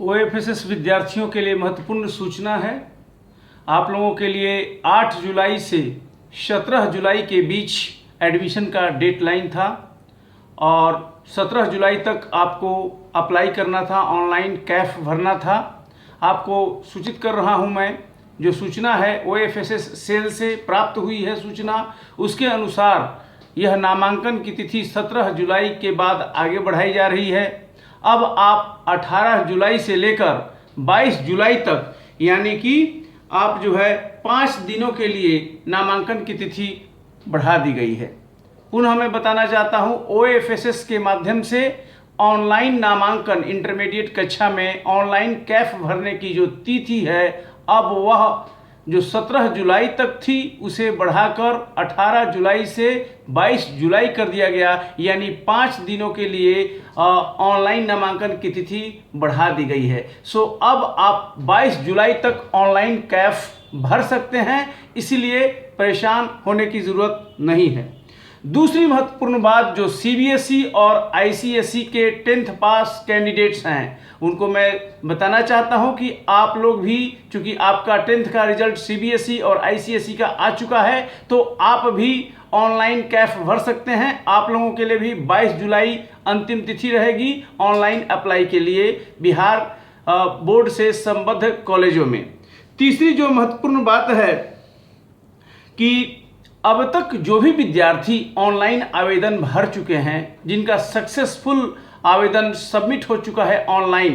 OFSS विद्यार्थियों के लिए महत्वपूर्ण सूचना है। आप लोगों के लिए 8 जुलाई से 17 जुलाई के बीच एडमिशन का डेडलाइन था और 17 जुलाई तक आपको अप्लाई करना था, ऑनलाइन कैफ भरना था। आपको सूचित कर रहा हूं मैं, जो सूचना है ओएफएसएस सेल से प्राप्त हुई है सूचना, उसके अनुसार यह नामांकन की तिथि 17 जुलाई के बाद आगे बढ़ाई जा रही है। अब आप 18 जुलाई से लेकर 22 जुलाई तक, यानी कि आप जो है 5 दिनों के लिए नामांकन की तिथि बढ़ा दी गई है। पुनः मैं बताना चाहता हूं, ओएफएसएस के माध्यम से ऑनलाइन नामांकन इंटरमीडिएट कक्षा में ऑनलाइन कैफ भरने की जो तिथि है, अब वह जो 17 जुलाई तक थी उसे बढ़ाकर 18 जुलाई से 22 जुलाई कर दिया गया, यानी 5 दिनों के लिए ऑनलाइन नामांकन की तिथि बढ़ा दी गई है। सो अब आप 22 जुलाई तक ऑनलाइन कैफ भर सकते हैं, इसलिए परेशान होने की ज़रूरत नहीं है। दूसरी महत्वपूर्ण बात, जो सीबीएसई और आईसीएसई के 10th पास कैंडिडेट्स हैं, उनको मैं बताना चाहता हूं कि आप लोग भी, चूंकि आपका 10th का रिजल्ट सीबीएसई और आईसीएसई का आ चुका है, तो आप भी ऑनलाइन कैफ भर सकते हैं। आप लोगों के लिए भी 22 जुलाई अंतिम तिथि रहेगी ऑनलाइन अप्लाई के लिए बिहार बोर्ड से संबद्ध कॉलेजों में। तीसरी जो महत्वपूर्ण बात है कि अब तक जो भी विद्यार्थी ऑनलाइन आवेदन भर चुके हैं, जिनका सक्सेसफुल आवेदन सबमिट हो चुका है ऑनलाइन,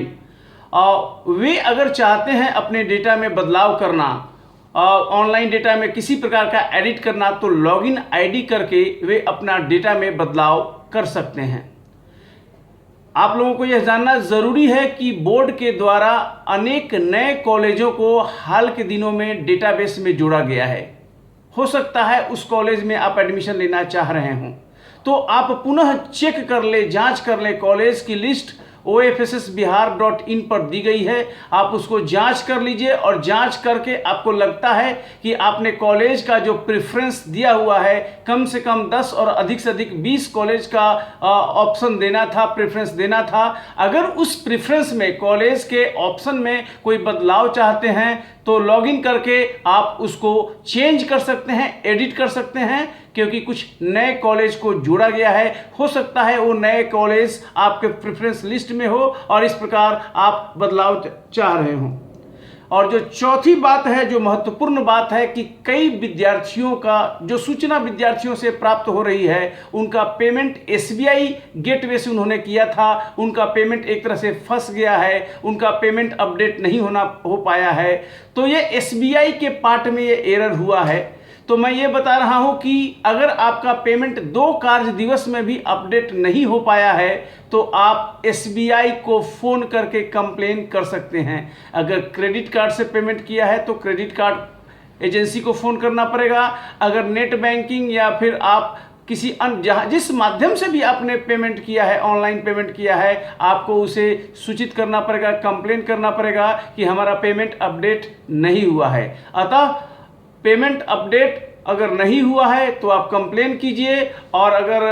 वे अगर चाहते हैं अपने डेटा में बदलाव करना, ऑनलाइन डेटा में किसी प्रकार का एडिट करना, तो लॉगिन आईडी करके वे अपना डेटा में बदलाव कर सकते हैं। आप लोगों को यह जानना ज़रूरी है कि बोर्ड के द्वारा अनेक नए कॉलेजों को हाल के दिनों में डेटाबेस में जोड़ा गया है। हो सकता है उस कॉलेज में आप एडमिशन लेना चाह रहे हों, तो आप पुनः चेक कर ले, जांच कर ले। कॉलेज की लिस्ट OFSSBihar.in पर दी गई है, आप उसको जांच कर लीजिए और जांच करके आपको लगता है कि आपने कॉलेज का जो प्रेफरेंस दिया हुआ है, कम से कम 10 और अधिक से अधिक 20 कॉलेज का ऑप्शन देना था, प्रेफरेंस देना था। अगर उस प्रेफरेंस में, कॉलेज के ऑप्शन में कोई बदलाव चाहते हैं, तो लॉगिन करके आप उसको चेंज कर सकते हैं, एडिट कर सकते हैं, क्योंकि कुछ नए कॉलेज को जोड़ा गया है। हो सकता है वो नए कॉलेज आपके प्रेफरेंस लिस्ट में हो और इस प्रकार आप बदलाव चाह रहे हो। और जो चौथी बात है, जो महत्वपूर्ण बात है, कि कई विद्यार्थियों का जो सूचना विद्यार्थियों से प्राप्त हो रही है, उनका पेमेंट एसबीआई गेटवे से उन्होंने किया था, उनका पेमेंट एक तरह से फंस गया है, उनका पेमेंट अपडेट नहीं हो पाया है। तो ये एसबीआई के पार्ट में ये एरर हुआ है। तो मैं ये बता रहा हूं कि अगर आपका पेमेंट 2 कार्य दिवस में भी अपडेट नहीं हो पाया है, तो आप एसबीआई को फ़ोन करके कंप्लेन कर सकते हैं। अगर क्रेडिट कार्ड से पेमेंट किया है तो क्रेडिट कार्ड एजेंसी को फ़ोन करना पड़ेगा। अगर नेट बैंकिंग या फिर आप किसी अन्य, जिस माध्यम से भी आपने पेमेंट किया है, ऑनलाइन पेमेंट किया है, आपको उसे सूचित करना पड़ेगा, कंप्लेन करना पड़ेगा कि हमारा पेमेंट अपडेट नहीं हुआ है। अतः पेमेंट अपडेट अगर नहीं हुआ है तो आप कंप्लेन कीजिए, और अगर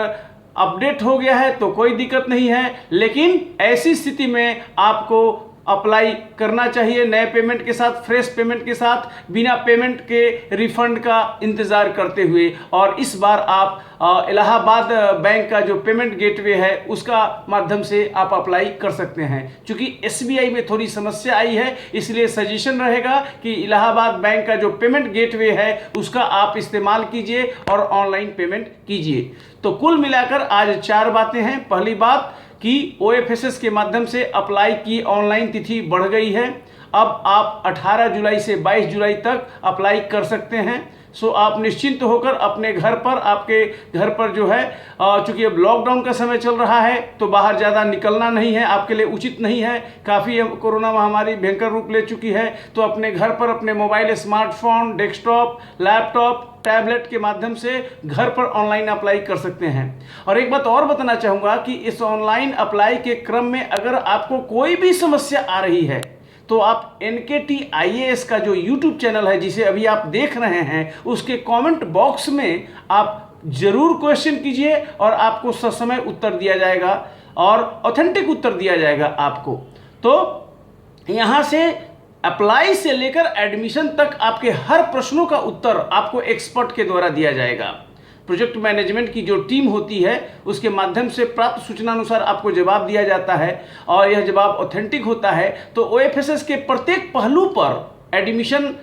अपडेट हो गया है तो कोई दिक्कत नहीं है। लेकिन ऐसी स्थिति में आपको अप्लाई करना चाहिए नए पेमेंट के साथ, फ्रेश पेमेंट के साथ, बिना पेमेंट के रिफंड का इंतज़ार करते हुए। और इस बार आप इलाहाबाद बैंक का जो पेमेंट गेटवे है उसका माध्यम से आप अप्लाई कर सकते हैं। क्योंकि एसबीआई में थोड़ी समस्या आई है, इसलिए सजेशन रहेगा कि इलाहाबाद बैंक का जो पेमेंट गेटवे है उसका आप इस्तेमाल कीजिए और ऑनलाइन पेमेंट कीजिए। तो कुल मिलाकर आज 4 बातें हैं। पहली बात कि ओएफएसएस के माध्यम से अप्लाई की ऑनलाइन तिथि बढ़ गई है। अब आप 18 जुलाई से 22 जुलाई तक अप्लाई कर सकते हैं। सो आप निश्चिंत होकर अपने घर पर, आपके घर पर जो है, चूंकि अब लॉकडाउन का समय चल रहा है तो बाहर ज़्यादा निकलना नहीं है, आपके लिए उचित नहीं है। काफ़ी कोरोना महामारी भयंकर रूप ले चुकी है, तो अपने घर पर अपने mobile, smartphone, desktop, laptop, tablet के माध्यम से घर पर ऑनलाइन अप्लाई कर सकते हैं। और एक बात और बताना चाहूँगा कि इस ऑनलाइन अप्लाई के क्रम में अगर आपको कोई भी समस्या आ रही है, तो आप NKT IAS का जो YouTube चैनल है, जिसे अभी आप देख रहे हैं, उसके कमेंट बॉक्स में आप जरूर क्वेश्चन कीजिए और आपको ससमय उत्तर दिया जाएगा और ऑथेंटिक उत्तर दिया जाएगा आपको। तो यहाँ से अप्लाई से लेकर एडमिशन तक आपके हर प्रश्नों का उत्तर आपको एक्सपर्ट के द्वारा दिया जाएगा। प्रोजेक्ट मैनेजमेंट की जो टीम होती है उसके माध्यम से प्राप्त सूचना अनुसार आपको जवाब दिया जाता है और यह जवाब ऑथेंटिक होता है। तो OFSS के प्रत्येक पहलू पर एडमिशन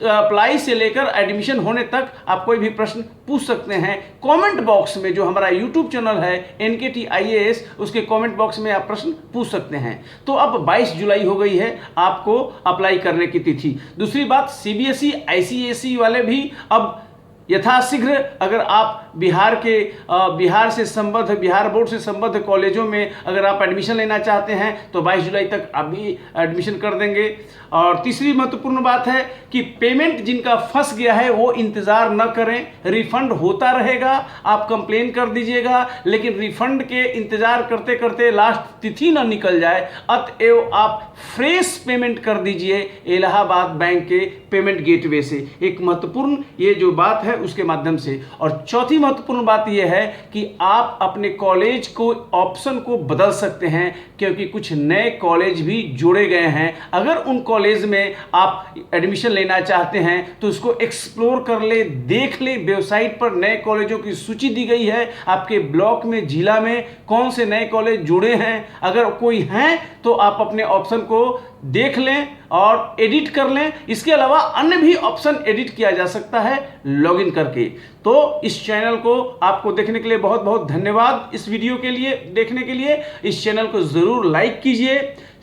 अप्लाई से लेकर एडमिशन होने तक आप कोई भी प्रश्न पूछ सकते हैं। कमेंट बॉक्स में जो हमारा यूट्यूब चैनल है NKT IAS, उसके कमेंट बॉक्स में आप प्रश्न पूछ सकते हैं। तो अब 22 जुलाई हो गई है आपको अप्लाई करने की तिथि। दूसरी बात, CBSE ICSE वाले भी अब यथाशीघ्र अगर आप बिहार से संबद्ध, बिहार बोर्ड से संबद्ध कॉलेजों में अगर आप एडमिशन लेना चाहते हैं तो 22 जुलाई तक आप भी एडमिशन कर देंगे। और तीसरी महत्वपूर्ण बात है कि पेमेंट जिनका फंस गया है वो इंतज़ार न करें, रिफंड होता रहेगा। आप कंप्लेन कर दीजिएगा, लेकिन रिफंड के इंतज़ार करते करते लास्ट तिथि न निकल जाए, अतएव आप फ्रेश पेमेंट कर दीजिए इलाहाबाद बैंक के पेमेंट गेटवे से। एक महत्वपूर्ण ये जो बात है उसके माध्यम से। और चौथी महत्वपूर्ण बात यह है कि आप अपने कॉलेज को ऑप्शन को बदल सकते हैं, क्योंकि कुछ नए कॉलेज भी जोड़े गए हैं। अगर उन कॉलेज में आप एडमिशन लेना चाहते हैं तो उसको एक्सप्लोर कर ले, देख ले। वेबसाइट पर नए कॉलेजों की सूची दी गई है, आपके ब्लॉक में, जिला में कौन से नए कॉलेज जुड़े हैं। अगर कोई हैं तो आप अपने ऑप्शन को देख लें और एडिट कर लें। इसके अलावा अन्य भी ऑप्शन एडिट किया जा सकता है लॉगिन करके। तो इस चैनल को आपको देखने के लिए बहुत बहुत धन्यवाद। इस वीडियो के लिए देखने के लिए इस चैनल को ज़रूर लाइक कीजिए,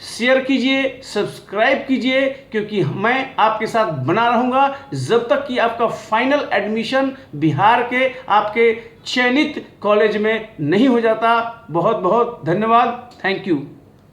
शेयर कीजिए, सब्सक्राइब कीजिए, क्योंकि मैं आपके साथ बना रहूँगा जब तक कि आपका फाइनल एडमिशन बिहार के आपके चयनित कॉलेज में नहीं हो जाता। बहुत बहुत धन्यवाद। Thank you.